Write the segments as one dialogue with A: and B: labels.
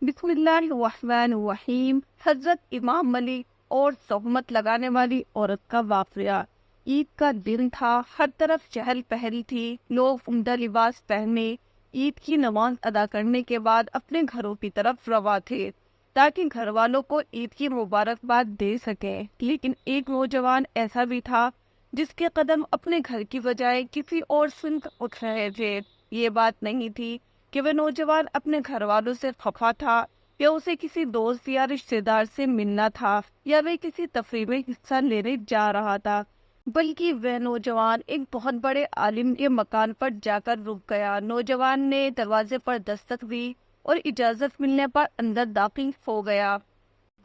A: بسم اللہ الرحمن الرحیم۔ حضرت امام ملک اور تہمت لگانے والی عورت کا واقعہ۔ عید کا دن تھا، ہر طرف چہل پہل تھی، لوگ عمدہ لباس پہنے عید کی نماز ادا کرنے کے بعد اپنے گھروں کی طرف رواں تھے تاکہ گھر والوں کو عید کی مبارکباد دے سکیں، لیکن ایک نوجوان ایسا بھی تھا جس کے قدم اپنے گھر کی بجائے کسی اور سمت اٹھ رہے تھے۔ یہ بات نہیں تھی کہ وہ نوجوان اپنے گھر والوں سے خفا تھا یا اسے کسی دوست یا رشتہ دار سے ملنا تھا یا وہ کسی تفریح میں حصہ لینے جا رہا تھا، بلکہ وہ نوجوان ایک بہت بڑے عالم کے مکان پر جا کر رک گیا۔ نوجوان نے دروازے پر دستک دی اور اجازت ملنے پر اندر داخل ہو گیا۔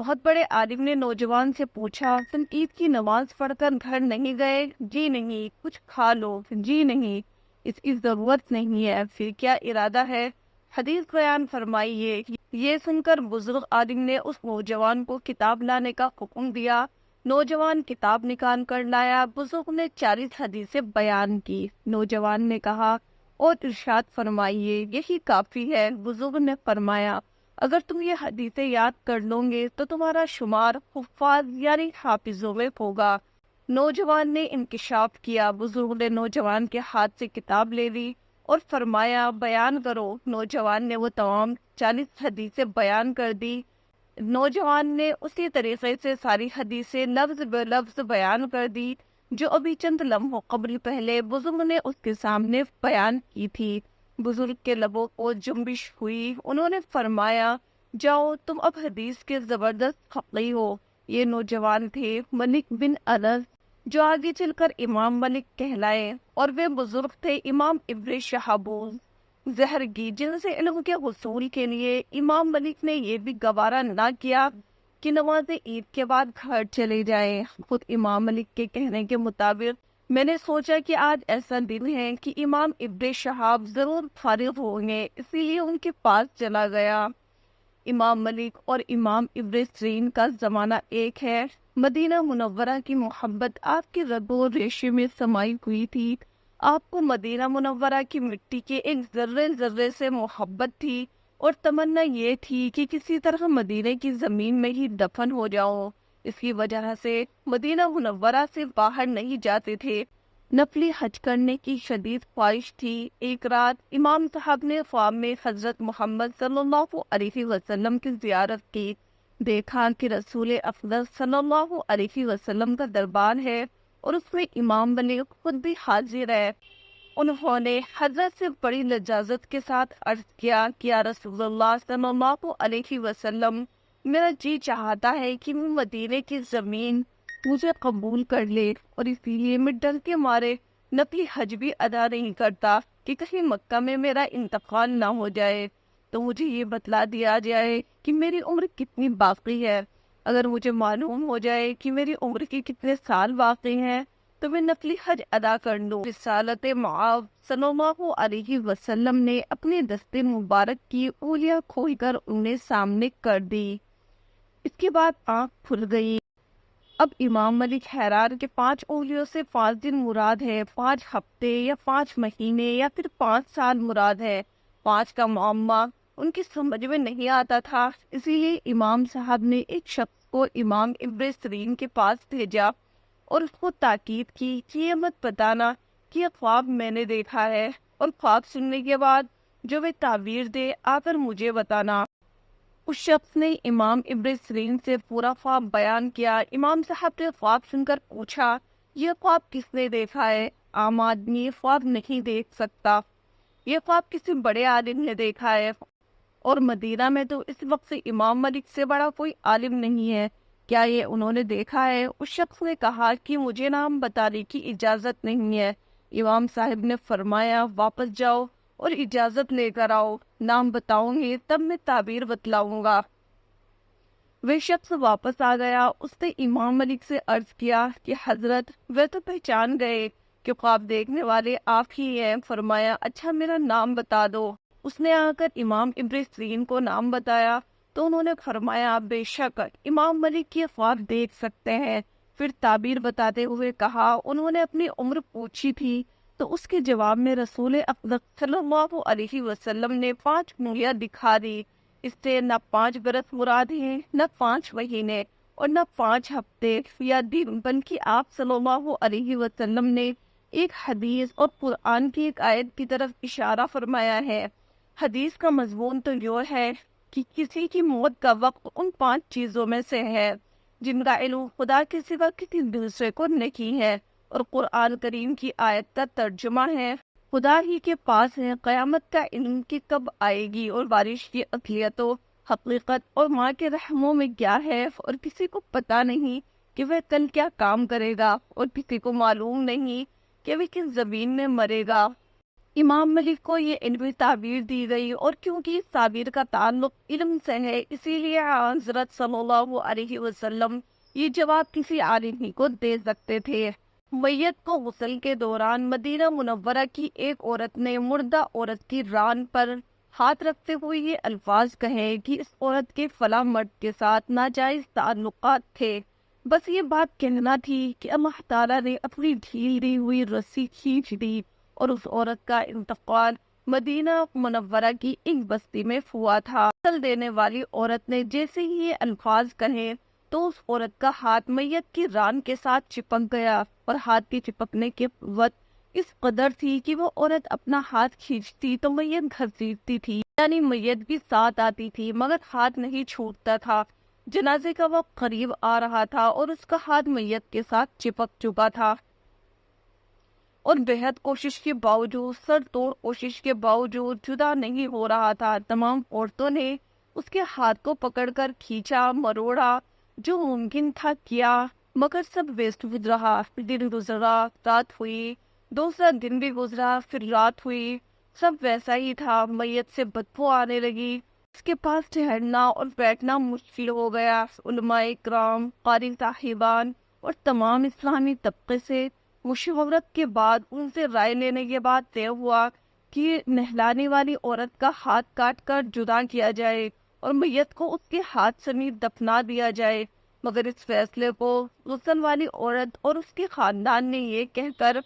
A: بہت بڑے عالم نے نوجوان سے پوچھا، تم عید کی نماز پڑھ کر گھر نہیں گئے؟ جی نہیں۔ کچھ کھا لو؟ جی نہیں۔ اس کی ضرورت نہیں ہے، پھر کیا ارادہ ہے؟ حدیث بیان فرمائیے۔ یہ سن کر بزرگ عالم نے اس نوجوان کو کتاب لانے کا حکم دیا۔ نوجوان کتاب نکال کر لایا۔ بزرگ نے 40 حدیثیں بیان کی۔ نوجوان نے کہا، اور ارشاد فرمائیے، یہی کافی ہے۔ بزرگ نے فرمایا، اگر تم یہ حدیثیں یاد کر لو گے تو تمہارا شمار حفاظ یعنی حافظوں میں ہوگا۔ نوجوان نے انکشاف کیا۔ بزرگ نے نوجوان کے ہاتھ سے کتاب لے لی اور فرمایا، بیان کرو۔ نوجوان نے وہ تمام 40 حدیثیں بیان کر دی۔ نوجوان نے اسی طریقے سے ساری حدیثیں لفظ بہ لفظ بیان کر دی جو ابھی چند لمحوں قبل پہلے بزرگ نے اس کے سامنے بیان کی تھی۔ بزرگ کے لبوں کو جنبش ہوئی۔ انہوں نے فرمایا، جاؤ، تم اب حدیث کے زبردست فقیہ ہو۔ یہ نوجوان تھے ملک بن انس، جو آگے چل کر امام ملک کہلائے، اور وہ بزرگ تھے امام ابن شہابوز زہرگی، جن سے علم کے حصول کے لیے امام ملک نے یہ بھی گوارا نہ کیا کہ نماز عید کے بعد گھر چلے جائیں۔ خود امام ملک کے کہنے کے مطابق، میں نے سوچا کہ آج ایسا دن ہے کہ امام ابن شہاب ضرور فارغ ہوں گے، اسی لیے ان کے پاس چلا گیا۔ امام ملک اور امام ابن سیرین کا زمانہ ایک ہے۔ مدینہ منورہ کی محبت آپ کی رگ و ریشے میں سمائی ہوئی تھی۔ آپ کو مدینہ منورہ کی مٹی کے ایک ذرے ذرے سے محبت تھی اور تمنا یہ تھی کہ کسی طرح مدینہ کی زمین میں ہی دفن ہو جاؤں۔ اس کی وجہ سے مدینہ منورہ سے باہر نہیں جاتے تھے۔ نفلی حج کرنے کی شدید خواہش تھی۔ ایک رات امام صاحب نے خواب میں حضرت محمد صلی اللہ علیہ وسلم کی زیارت کی۔ دیکھا کہ رسول افضل صلی اللہ علیہ وسلم کا دربار ہے اور اس میں امام ملک خود بھی حاضر ہے۔ انہوں نے حضرت سے بڑی لجاجت کے ساتھ عرض کیا کہ یا رسول اللہ صلی اللہ علیہ وسلم، میرا جی چاہتا ہے کہ میں مدینے کی زمین مجھے قبول کر لے، اور اسی لیے میں ڈر کے مارے نفلی حج بھی ادا نہیں کرتا کہ کہیں مکہ میں میرا انتقال نہ ہو جائے۔ تو مجھے یہ بتلا دیا جائے کہ میری عمر کتنی باقی ہے۔ اگر مجھے معلوم ہو جائے کہ میری عمر کے کتنے سال باقی ہیں تو میں نفلی حج ادا کر لوں۔ رسالت معاذ صلی اللہ علیہ وسلم نے اپنے دست مبارک کی انگلیاں کھول کر انہیں سامنے کر دی۔ اس کے بعد آنکھ کھل گئی۔ اب امام ملک حیران کہ 5 انگلیوں سے 5 دن مراد ہے، 5 ہفتے یا 5 مہینے یا پھر 5 سال مراد ہے۔ 5 کا معمہ ان کی سمجھ میں نہیں آتا تھا، اسی لیے امام صاحب نے ایک شخص کو امام ابن سیرین کے پاس بھیجا اور اس کو تاکید کی کہ یہ مت بتانا کہ یہ خواب میں نے دیکھا ہے، اور خواب سننے کے بعد جو وہ تعبیر دے آ کر مجھے بتانا۔ اس شخص نے امام ابن سیرین سے پورا خواب بیان کیا۔ امام صاحب نے خواب سن کر پوچھا، یہ خواب کس نے دیکھا ہے؟ عام آدمی خواب نہیں دیکھ سکتا، یہ خواب کسی بڑے عالم نے دیکھا ہے، اور مدینہ میں تو اس وقت امام ملک سے بڑا کوئی عالم نہیں ہے، کیا یہ انہوں نے دیکھا ہے؟ اس شخص نے کہا کہ مجھے نام بتانے کی اجازت نہیں ہے۔ امام صاحب نے فرمایا، واپس جاؤ اور اجازت لے کر آؤ، نام بتاؤں گے تب میں تعبیر بتلاؤں گا۔ وہ شخص واپس آ گیا۔ اس نے امام ملک سے عرض کیا کہ حضرت، وہ تو پہچان گئے کہ خواب دیکھنے والے آپ ہی ہیں۔ فرمایا، اچھا میرا نام بتا دو۔ اس نے آ کر امام ابن سیرین کو نام بتایا تو انہوں نے فرمایا، بے شک امام ملک کی خواب دیکھ سکتے ہیں۔ پھر تعبیر بتاتے ہوئے کہا، انہوں نے اپنی عمر پوچھی تھی تو اس کے جواب میں رسول اقدس صلی اللہ علیہ وسلم نے 5 انگلیاں دکھا دی۔ اس سے نہ 5 برس مراد ہیں، نہ 5 مہینے اور نہ 5 ہفتے یا دن، بلکہ آپ صلی اللہ علیہ وسلم نے ایک حدیث اور قرآن کی ایک آیت کی طرف اشارہ فرمایا ہے۔ حدیث کا مضمون تو یہ ہے کہ کسی کی موت کا وقت ان 5 چیزوں میں سے ہے جن کا علم خدا کے سوا کسی دوسرے کو نہیں ہے، اور قرآن کریم کی آیت کا ترجمہ ہے خدا ہی کے پاس ہے قیامت کا علم کہ کب آئے گی، اور بارش کی اصلیت و حقیقت اور ماں کے رحموں میں کیا ہے، اور کسی کو پتا نہیں کہ وہ کل کیا کام کرے گا، اور کسی کو معلوم نہیں کہ وہ کس زمین میں مرے گا۔ امام ملک کو یہ علمی تعبیر دی گئی، اور کیونکہ اس تعبیر کا تعلق علم سے ہے، اسی لیے حضرت صلی اللہ علیہ وسلم یہ جواب کسی عالم ہی کو دے سکتے تھے۔ میت کو غسل کے دوران مدینہ منورہ کی ایک عورت نے مردہ عورت کی ران پر ہاتھ رکھتے ہوئے یہ الفاظ کہے کہ اس عورت کے فلاں مرد کے ساتھ ناجائز تعلقات تھے۔ بس یہ بات کہنا تھی کہ اللہ تعالیٰ نے اپنی ڈھیل دی ہوئی رسی کھینچ دی، اور اس عورت کا انتقال مدینہ منورہ کی ایک بستی میں ہوا تھا۔ غسل دینے والی عورت نے جیسے ہی یہ الفاظ کہے تو اس عورت کا ہاتھ میت کی ران کے ساتھ چپک گیا، اور ہاتھ کے چپکنے کی قوت اس قدر تھی کہ وہ عورت اپنا ہاتھ کھینچتی تو میت گھسیٹتی تھی، یعنی میت بھی ساتھ آتی تھی مگر ہاتھ نہیں چھوٹتا تھا۔ جنازے کا وقت قریب آ رہا تھا اور اس کا ہاتھ میت کے ساتھ چپک چکا تھا، اور بہت کوشش کے باوجود، سر توڑ کوشش کے باوجود جدا نہیں ہو رہا تھا۔ تمام عورتوں نے اس کے ہاتھ کو پکڑ کر کھینچا، مروڑا، جو ممکن تھا کیا، مگر سب ویسٹ رہا۔ دن گزرا، رات ہوئی، دوسرا دن بھی گزرا، پھر رات ہوئی، سب ویسا ہی تھا۔ میت سے بدبو آنے لگی، اس کے پاس ٹھہرنا اور بیٹھنا مشکل ہو گیا۔ علماء کرام، قاری صاحبان اور تمام اسلامی طبقے سے مشاورت کے بعد، ان سے رائے لینے کے بعد طے ہوا کہ نہلانے والی عورت کا ہاتھ کاٹ کر جدا کیا جائے اور میت کو اس کے ہاتھ سمیت دفنا دیا جائے، مگر اس فیصلے کو غسل والی عورت اور اس کے خاندان نے یہ کہہ کر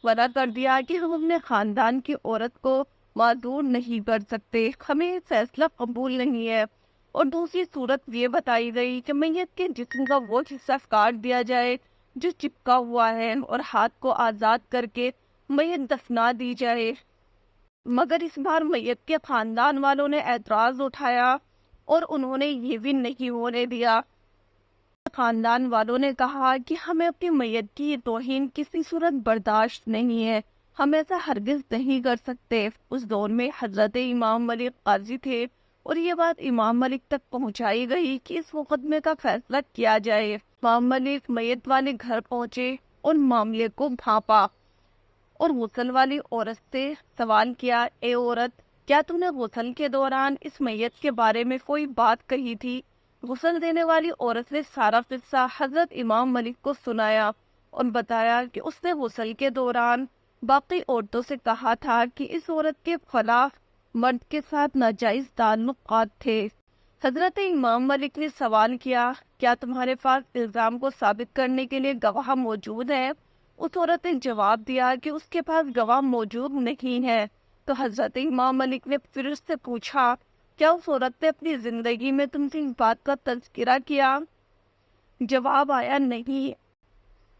A: منع کر دیا کہ ہم اپنے خاندان کی عورت کو معذور نہیں کر سکتے، ہمیں یہ فیصلہ قبول نہیں ہے۔ اور دوسری صورت یہ بتائی گئی کہ میت کے جسم کا وہ حصہ کاٹ دیا جائے جو چپکا ہوا ہے، اور ہاتھ کو آزاد کر کے میت دفنا دی جائے، مگر اس بار میت کے خاندان والوں نے اعتراض اٹھایا اور انہوں نے یہ بھی نہیں ہونے دیا۔ خاندان والوں نے کہا کہ ہمیں اپنی میت کی یہ توہین کسی صورت برداشت نہیں ہے، ہم ایسا ہرگز نہیں کر سکتے۔ اس دور میں حضرت امام ملک قاضی تھے، اور یہ بات امام ملک تک پہنچائی گئی کہ اس مقدمے کا فیصلہ کیا جائے۔ امام ملک میت والے گھر پہنچے اور معاملے کو بھانپا، اور غسل والی عورت سے سوال کیا، اے عورت، کیا تم نے غسل کے دوران اس میت کے بارے میں کوئی بات کہی تھی؟ غسل دینے والی عورت نے سارا قصہ حضرت امام ملک کو سنایا اور بتایا کہ اس نے غسل کے دوران باقی عورتوں سے کہا تھا کہ اس عورت کے فلاں مرد کے ساتھ ناجائز تعلقات تھے۔ حضرت امام ملک نے سوال کیا، کیا تمہارے پاس الزام کو ثابت کرنے کے لیے گواہ موجود ہے؟ اس عورت نے جواب دیا کہ اس کے پاس گواہ موجود نہیں ہے۔ تو حضرت امام ملک نے پھر اس سے پوچھا، کیا اس عورت نے اپنی زندگی میں تم سے اس بات کا تذکرہ کیا؟ جواب آیا، نہیں۔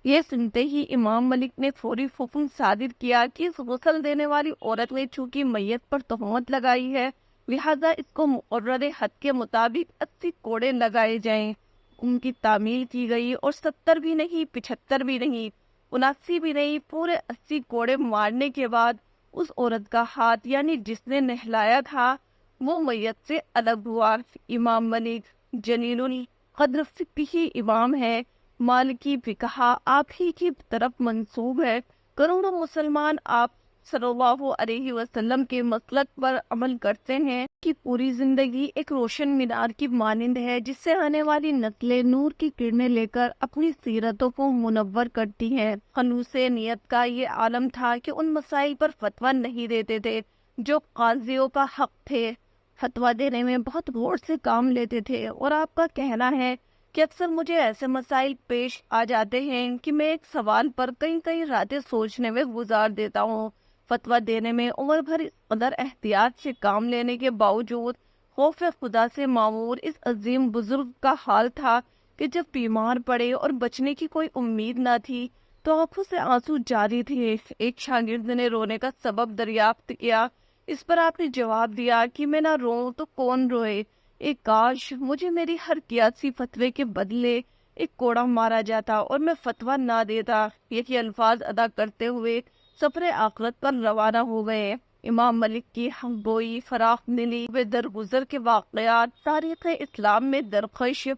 A: یہ سنتے ہی امام ملک نے فوری حکم صادر کیا کہ اس غسل دینے والی عورت نے چونکہ میت پر تہمت لگائی ہے، لہذا اس کو مقررہ حد کے مطابق 80 کوڑے لگائے جائیں۔ ان کی تعمیل کی گئی، اور 70 بھی نہیں، 75 بھی نہیں، 79 بھی نہیں، پورے 80 کوڑے مارنے کے بعد اس عورت کا ہاتھ، یعنی جس نے نہلایا تھا، وہ میت سے الگ ہوا۔ امام ملک جلیل القدر فقہی امام ہے، مالکی فقہ آپ ہی کی طرف منسوب ہے۔ کروڑوں مسلمان آپ صلی اللہ علیہ وسلم کے مسلک پر عمل کرتے ہیں کہ پوری زندگی ایک روشن مینار کی مانند ہے، جس سے آنے والی نسلیں نور کی کرنیں لے کر اپنی سیرتوں کو منور کرتی ہیں۔ خلوص نیت کا یہ عالم تھا کہ ان مسائل پر فتویٰ نہیں دیتے تھے جو قاضیوں کا حق تھے، فتویٰ دینے میں بہت غور سے کام لیتے تھے۔ اور آپ کا کہنا ہے کہ اکثر مجھے ایسے مسائل پیش آ جاتے ہیں کہ میں ایک سوال پر کئی راتیں سوچنے میں گزار دیتا ہوں۔ فتویٰ دینے میں عمر بھر اس قدر احتیاط سے کام لینے کے باوجود خوف خدا سے معمور اس عظیم بزرگ کا حال تھا کہ جب بیمار پڑے اور بچنے کی کوئی امید نہ تھی تو آنکھوں سے آنسو جاری تھے۔ ایک شاگرد نے رونے کا سبب دریافت کیا۔ اس پر آپ نے جواب دیا کہ میں نہ روؤں تو کون روئے۔ ایک کاش مجھے میری ہر قیاسی فتوے کے بدلے ایک کوڑا مارا جاتا اور میں فتویٰ نہ دیتا۔ یہی الفاظ ادا کرتے ہوئے سفر آخرت پر روانہ ہو گئے۔ امام ملک کی حق گوئی، فراخ دلی و درگزر کے واقعات تاریخ اسلام میں درخشش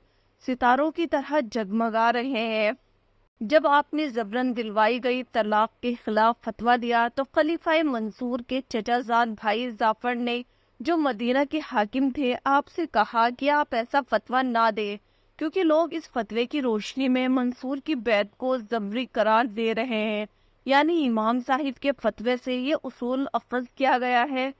A: ستاروں کی طرح جگمگا رہے ہیں۔ جب آپ نے زبرن دلوائی گئی طلاق کے خلاف فتویٰ دیا تو خلیفہ منصور کے چچا زاد بھائی جعفر نے، جو مدینہ کے حاکم تھے، آپ سے کہا کہ آپ ایسا فتویٰ نہ دیں، کیونکہ لوگ اس فتوے کی روشنی میں منصور کی بیعت کو جبری قرار دے رہے ہیں۔ یعنی امام صاحب کے فتوے سے یہ اصول اخذ کیا گیا ہے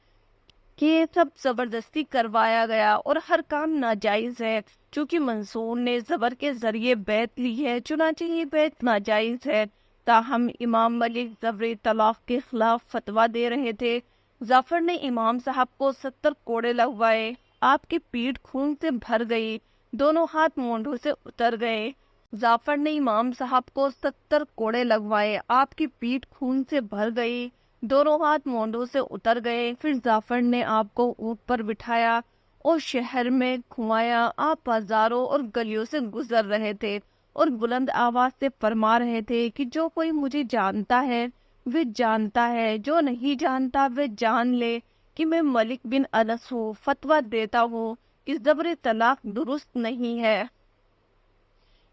A: کہ یہ سب زبردستی کروایا گیا اور ہر کام ناجائز ہے۔ چونکہ منصور نے زبر کے ذریعے بیعت لی ہے، چنانچہ یہ بیعت ناجائز ہے۔ تاہم امام ملک زبری طلاق کے خلاف فتویٰ دے رہے تھے۔ جعفر نے امام صاحب کو 70 کوڑے لگوائے۔ آپ کی پیٹھ خون سے بھر گئی، دونوں ہاتھ مونڈھوں سے اتر گئے۔ جعفر نے امام صاحب کو 70 کوڑے لگوائے، آپ کی پیٹھ خون سے بھر گئی، دونوں ہاتھ مونڈوں سے اتر گئے۔ پھر جعفر نے آپ کو اونٹ پر بٹھایا اور شہر میں گھمایا۔ آپ بازاروں اور گلیوں سے گزر رہے تھے اور بلند آواز سے فرما رہے تھے کہ جو کوئی مجھے جانتا ہے وہ جانتا ہے، جو نہیں جانتا وہ جان لے کہ میں ملک بن انس ہوں، فتویٰ دیتا ہوں کہ زبر طلاق درست نہیں ہے۔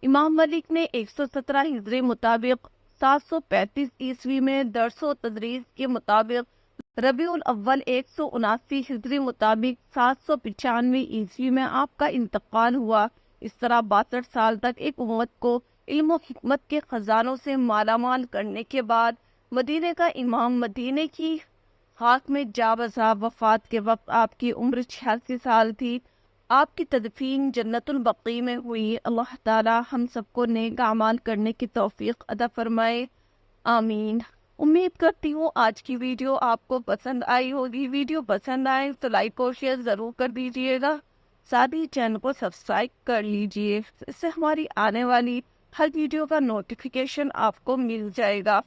A: امام ملک نے 117 ہجری مطابق 735 عیسوی میں درس و تدریس کے مطابق ربیع الاول 179 ہجری مطابق 795 عیسوی میں آپ کا انتقال ہوا۔ اس طرح 62 سال تک ایک امت کو علم و حکمت کے خزانوں سے مالا مال کرنے کے بعد مدینے کا امام مدینے کی خاک میں جا بسا۔ وفات کے وقت آپ کی عمر 86 سال تھی۔ آپ کی تدفین جنت البقیع میں ہوئی۔ اللہ تعالی ہم سب کو نیک اعمال کرنے کی توفیق عطا فرمائے، آمین۔ امید کرتی ہوں آج کی ویڈیو آپ کو پسند آئی ہوگی۔ ویڈیو پسند آئے تو لائک اور شیئر ضرور کر دیجیے گا، ساتھ ہی چینل کو سبسکرائب کر لیجیے، اس سے ہماری آنے والی ہر ویڈیو کا نوٹیفیکیشن آپ کو مل جائے گا۔